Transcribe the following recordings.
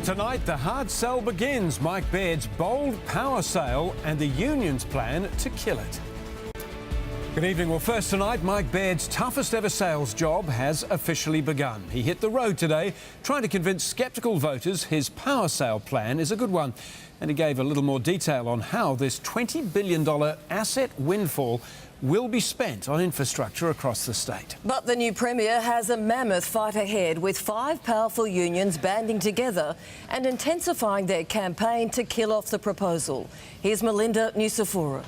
Tonight, the hard sell begins. Mike Baird's bold power sale and the union's plan to kill it. Good evening. Well, first tonight, Mike Baird's toughest ever sales job has officially begun. He hit the road today, trying to convince sceptical voters his power sale plan is a good one. And he gave a little more detail on how this $20 billion asset windfall will be spent on infrastructure across the state. But the new Premier has a mammoth fight ahead, with 5 powerful unions banding together and intensifying their campaign to kill off the proposal. Here's Melinda Nusafura.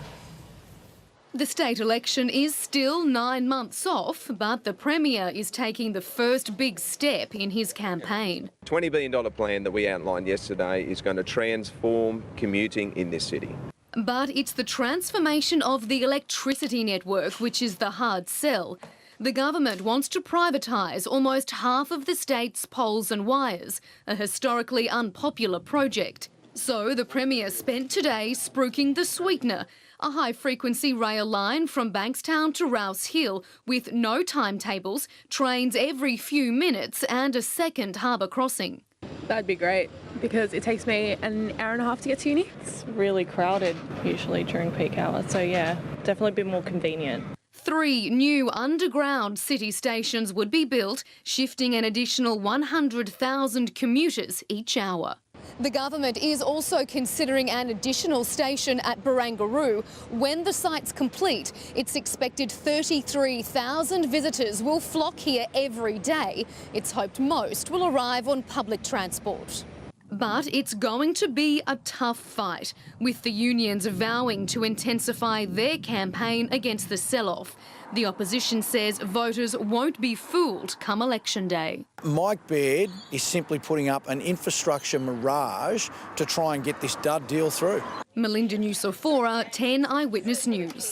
The state election is still 9 months off, but the Premier is taking the first big step in his campaign. $20 billion plan that we outlined yesterday is going to transform commuting in this city. But it's the transformation of the electricity network which is the hard sell. The government wants to privatise almost half of the state's poles and wires, a historically unpopular project. So the Premier spent today spruiking the sweetener, a high-frequency rail line from Bankstown to Rouse Hill with no timetables, trains every few minutes and a second harbour crossing. That'd be great, because it takes me an hour and a half to get to uni. It's really crowded usually during peak hour, so yeah, definitely a bit more convenient. 3 new underground city stations would be built, shifting an additional 100,000 commuters each hour. The government is also considering an additional station at Barangaroo. When the site's complete, it's expected 33,000 visitors will flock here every day. It's hoped most will arrive on public transport. But it's going to be a tough fight, with the unions vowing to intensify their campaign against the sell-off. The opposition says voters won't be fooled come election day. Mike Baird is simply putting up an infrastructure mirage to try and get this dud deal through. Melinda Nusafura, 10 Eyewitness News.